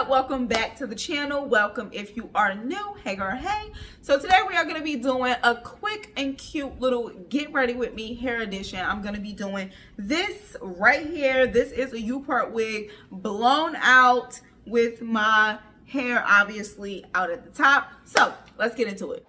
up? Welcome back to the channel. Welcome if you are new. Hey girl, hey. So today we are going to be doing a quick and cute little get ready with me hair edition. I'm going to be doing this right here. This is a Upart wig blown out with my hair obviously out at the top. So let's get into it.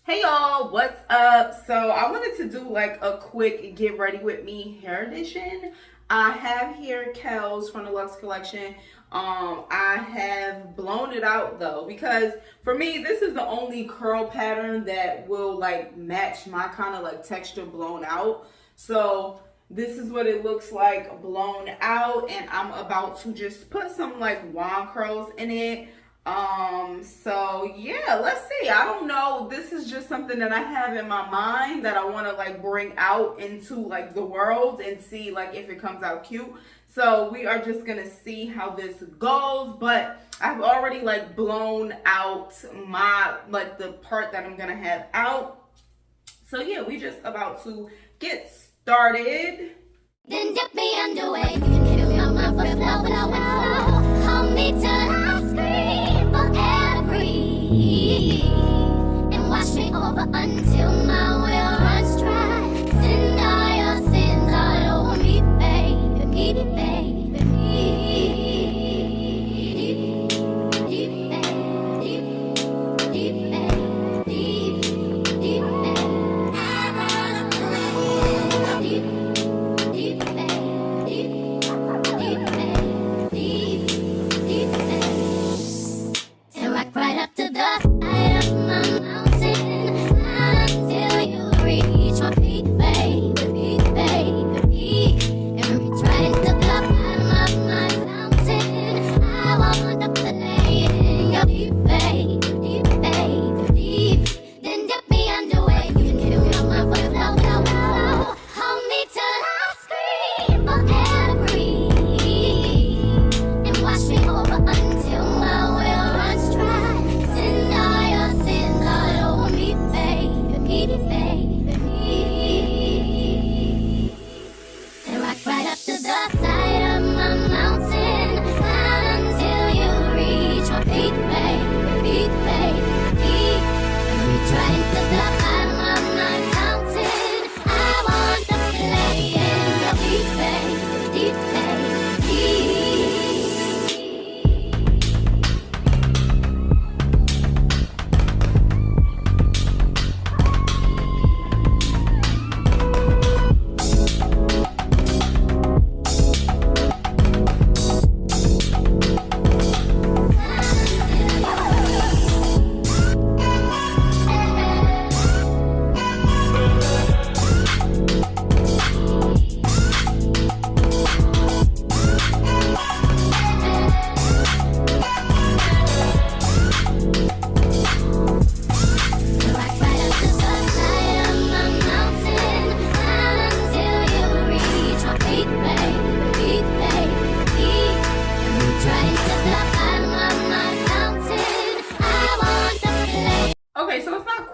Hey y'all, what's up? So I wanted to do like a quick get ready with me hair edition. I have here Kel's from the Luxe collection. I have blown it out though, because for me this is the only curl pattern that will like match my kind of like texture blown out. So this is what it looks like blown out, and I'm about to just put some like wand curls in it. So yeah, let's see. I don't know, this is just something that I have in my mind that I want to like bring out into like the world and see like if it comes out cute. So we are just gonna see how this goes, but I've already like blown out my like the part that I'm gonna have out. So yeah, we just about to get started. Then dip me underway. You can feel my mind for flow. Hold me till I scream for air to breathe, and wash me over until my will runs dry. Send all your sins all over me, baby, baby.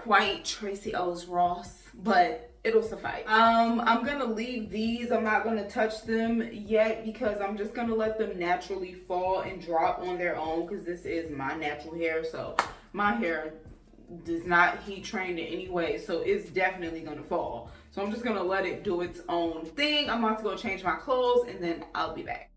Quite Tracy Ellis Ross, but it'll suffice. I'm gonna leave these. I'm not gonna touch them yet because I'm just gonna let them naturally fall and drop on their own, because this is my natural hair. So my hair does not heat train in any way, so it's definitely gonna fall. So I'm just gonna let it do its own thing. I'm about to go change my clothes and then I'll be back.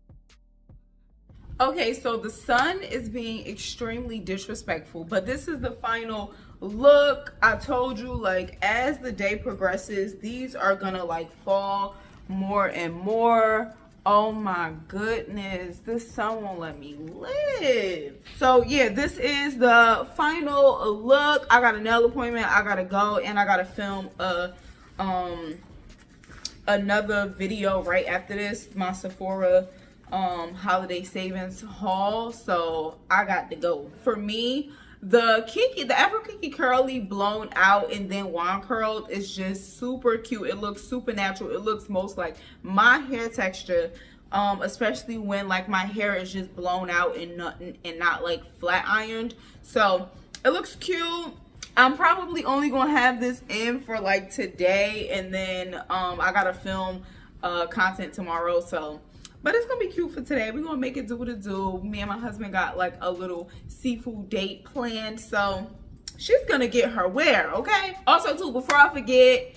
Okay, so the sun is being extremely disrespectful, but this is the final look. I told you, like, as the day progresses, these are gonna like fall more and more. Oh my goodness, this sun won't let me live. So yeah, this is the final look. I got a nail appointment, I gotta go, and I gotta film another video right after this, my Sephora holiday savings haul. So I got to go. For me, the Afro Kiki curly blown out and then wand curled is just super cute. It looks super natural. It looks most like my hair texture, especially when like my hair is just blown out and not like flat ironed. So It looks cute. I'm probably only gonna have this in for like today, and then I gotta film content tomorrow, so but it's gonna be cute for today. We're gonna make it do what it do. Me and my husband got like a little seafood date planned, so she's gonna get her wear, okay? Also too, before I forget,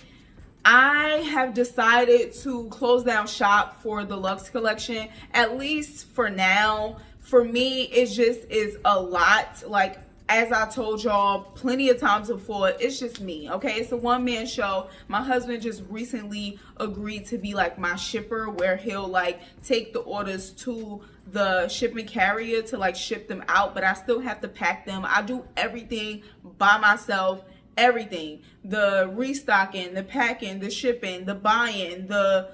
I have decided to close down shop for the Luxe collection, at least for now. For me, it just is a lot. Like, as I told y'all plenty of times before, it's just me, okay? It's a one-man show. My husband just recently agreed to be like my shipper, where he'll like take the orders to the shipping carrier to like ship them out, but I still have to pack them. I do everything by myself. Everything, the restocking, the packing, the shipping, the buying, the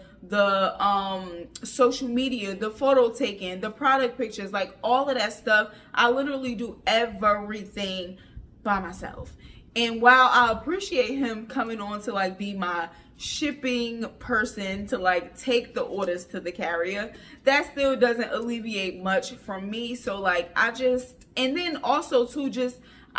social media, the photo taking, the product pictures, like all of that stuff. I literally do everything by myself. And while I appreciate him coming on to like be my shipping person to like take the orders to the carrier, that still doesn't alleviate much from me. So like and then also too,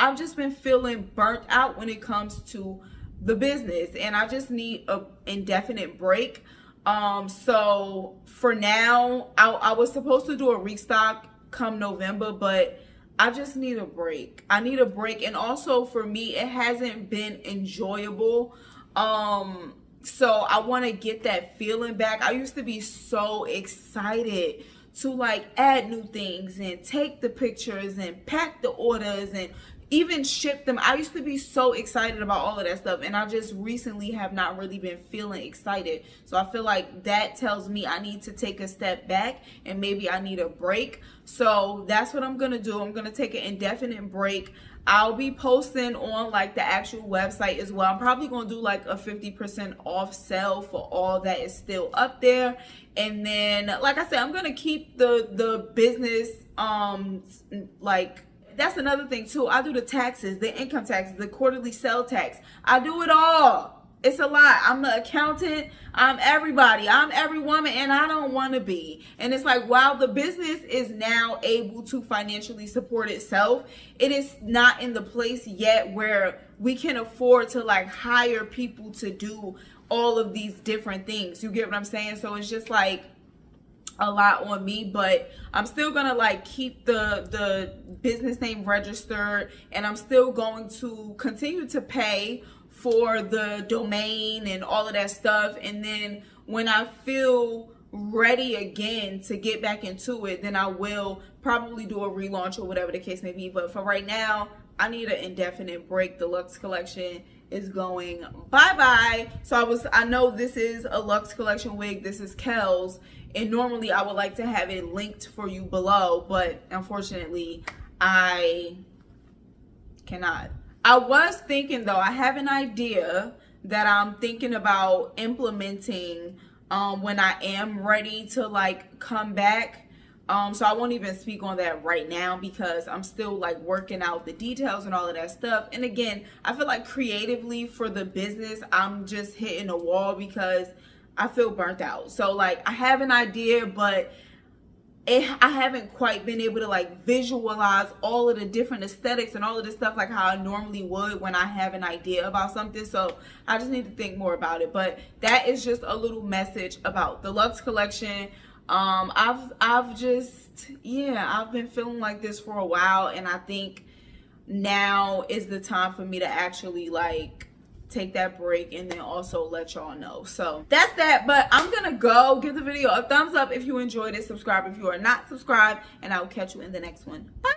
I've just been feeling burnt out when it comes to the business, and I just need an indefinite break. So for now, I was supposed to do a restock come November, but I just need a break. I need a break, and also for me, it hasn't been enjoyable. So I want to get that feeling back. I used to be so excited to like add new things and take the pictures and pack the orders and even ship them. I used to be so excited about all of that stuff, and I just recently have not really been feeling excited. So I feel like that tells me I need to take a step back and maybe I need a break. So that's what I'm gonna do. I'm gonna take an indefinite break. I'll be posting on like the actual website as well. I'm probably gonna do like a 50% off sale for all that is still up there. And then, like I said, I'm gonna keep the business like, that's another thing too. I do the taxes, the income taxes, the quarterly sale tax. I do it all. It's a lot. I'm the accountant. I'm everybody. I'm every woman, and I don't want to be. And it's like, while the business is now able to financially support itself, it is not in the place yet where we can afford to like hire people to do all of these different things. You get what I'm saying? So it's just like a lot on me, but I'm still gonna like keep the business name registered, and I'm still going to continue to pay for the domain and all of that stuff. And then when I feel ready again to get back into it, then I will probably do a relaunch or whatever the case may be. But for right now, I need an indefinite break. The Luxe collection is going bye-bye. So I know this is a Luxe collection wig. This is Kel's. And normally I would like to have it linked for you below, but unfortunately I cannot. I was thinking though, I have an idea that I'm thinking about implementing when I am ready to like come back. So I won't even speak on that right now because I'm still like working out the details and all of that stuff. And again, I feel like creatively for the business, I'm just hitting a wall because I feel burnt out. So like I have an idea, but I haven't quite been able to like visualize all of the different aesthetics and all of this stuff like how I normally would when I have an idea about something. So I just need to think more about it. But that is just a little message about the Luxe collection. I've been feeling like this for a while, and I think now is the time for me to actually like take that break and then also let y'all know. So that's that. But I'm gonna go. Give the video a thumbs up if you enjoyed it. Subscribe if you are not subscribed, and I will catch you in the next one. Bye.